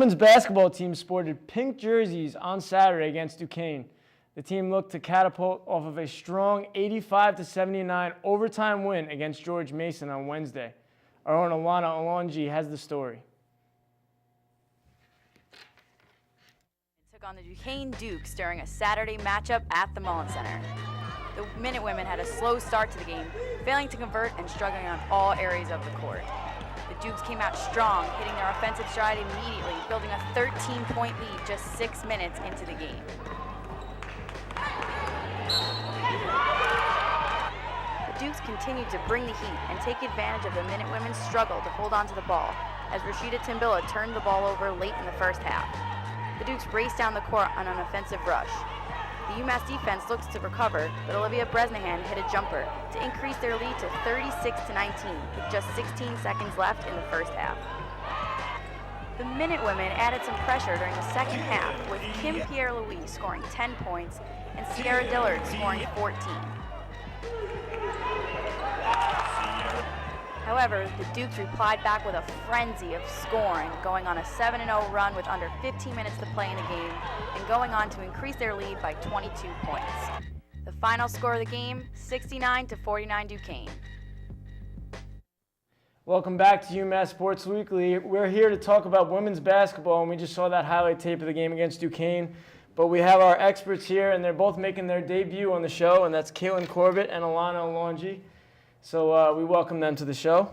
women's basketball team sported pink jerseys on Saturday against Duquesne. The team looked to catapult off of a strong 85-79 overtime win against George Mason on Wednesday. Our own Alana Alongi has the story. Took on the Duquesne Dukes during a Saturday matchup at the Mullen Center. The Minutewomen had a slow start to the game, failing to convert and struggling on all areas of the court. The Dukes came out strong, hitting their offensive stride immediately, building a 13-point lead just 6 minutes into the game. The Dukes continued to bring the heat and take advantage of the Minutewomen's struggle to hold on to the ball, as Rashida Timbilla turned the ball over late in the first half. The Dukes raced down the court on an offensive rush. The UMass defense looks to recover, but Olivia Bresnahan hit a jumper to increase their lead to 36-19 with just 16 seconds left in the first half. The Minutewomen added some pressure during the second half, with Kim Pierre-Louis scoring 10 points and Sierra Dillard scoring 14. However, the Dukes replied back with a frenzy of scoring, going on a 7-0 run with under 15 minutes to play in the game and going on to increase their lead by 22 points. The final score of the game, 69-49 Duquesne. Welcome back to UMass Sports Weekly. We're here to talk about women's basketball, and we just saw that highlight tape of the game against Duquesne. But we have our experts here, and they're both making their debut on the show, and that's Kaitlin Corbett and Alana Alongi. So we welcome them to the show.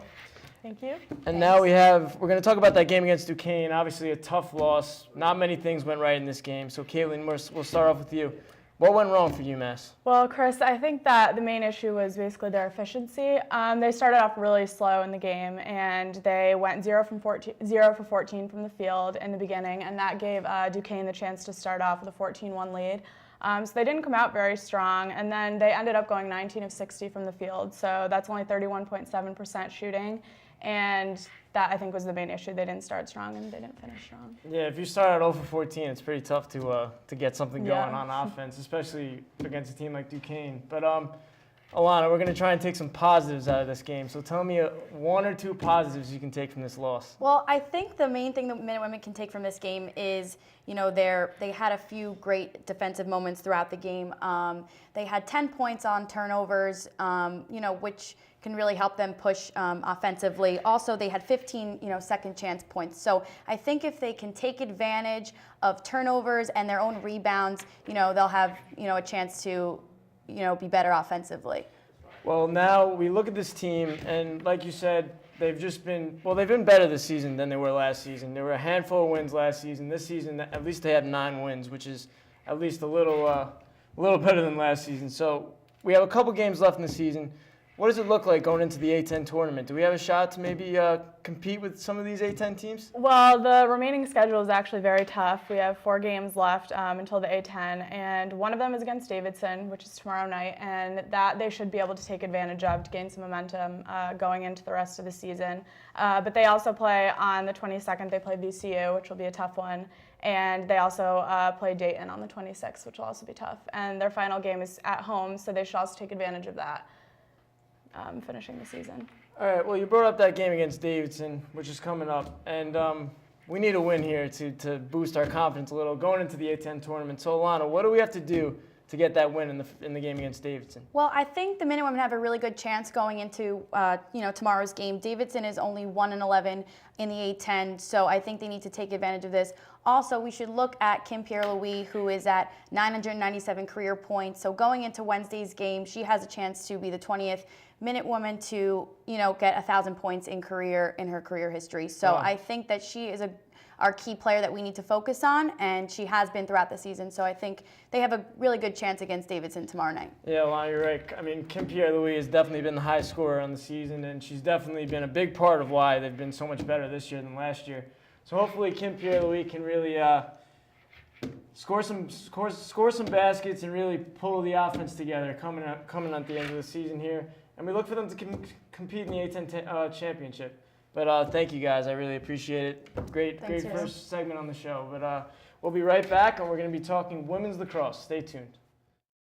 Thank you. And now we're going to talk about that game against Duquesne. Obviously a tough loss. Not many things went right in this game. So Kaitlin, we'll start off with you. What went wrong for UMass? Well, Chris, I think that the main issue was basically their efficiency. They started off really slow in the game, and they went 0 for 14 from the field in the beginning, and that gave Duquesne the chance to start off with a 14-1 lead. So they didn't come out very strong, and then they ended up going 19 of 60 from the field, so that's only 31.7% shooting, and that I think was the main issue. They didn't start strong and they didn't finish strong. Yeah, if you start at 0 for 14, it's pretty tough to get something going on offense, especially against a team like Duquesne. But Alana, we're going to try and take some positives out of this game. So tell me one or two positives you can take from this loss. Well, I think the main thing that Minutewomen can take from this game is, they had a few great defensive moments throughout the game. They had 10 points on turnovers, which can really help them push offensively. Also, they had 15, second chance points. So I think if they can take advantage of turnovers and their own rebounds, they'll have, a chance to be better offensively. Well, now we look at this team, and like you said, they've been better this season than they were last season. There were a handful of wins last season. This season, at least they have 9 wins, which is at least a little better than last season. So we have a couple games left in the season. What does it look like going into the A-10 tournament? Do we have a shot to maybe compete with some of these A-10 teams? Well, the remaining schedule is actually very tough. We have 4 games left until the A-10, and one of them is against Davidson, which is tomorrow night, and that they should be able to take advantage of to gain some momentum going into the rest of the season. But they also play on the 22nd. They play VCU, which will be a tough one, and they also play Dayton on the 26th, which will also be tough. And their final game is at home, so they should also take advantage of that. Finishing the season. All right, well, you brought up that game against Davidson, which is coming up, and we need a win here to boost our confidence a little going into the A-10 tournament. So, Alana, what do we have to do to get that win in the game against Davidson? Well, I think the Minutewomen have a really good chance going into tomorrow's game. Davidson is only 1-11 in the A-10, so I think they need to take advantage of this. Also, we should look at Kim Pierre-Louis, who is at 997 career points. So going into Wednesday's game, she has a chance to be the 20th Minutewoman to get 1,000 points in her career history. So wow. I think that she is our key player that we need to focus on, and she has been throughout the season. So I think they have a really good chance against Davidson tomorrow night. Yeah, Alana, you're right. I mean, Kim Pierre-Louis has definitely been the high scorer on the season, and she's definitely been a big part of why they've been so much better this year than last year. So hopefully Kim Pierre-Louis can really score some baskets and really pull the offense together coming at the end of the season here. And we look for them to compete in the A-10 championship. But thank you guys. I really appreciate it. Great first segment on the show. But we'll be right back, and we're going to be talking women's lacrosse. Stay tuned.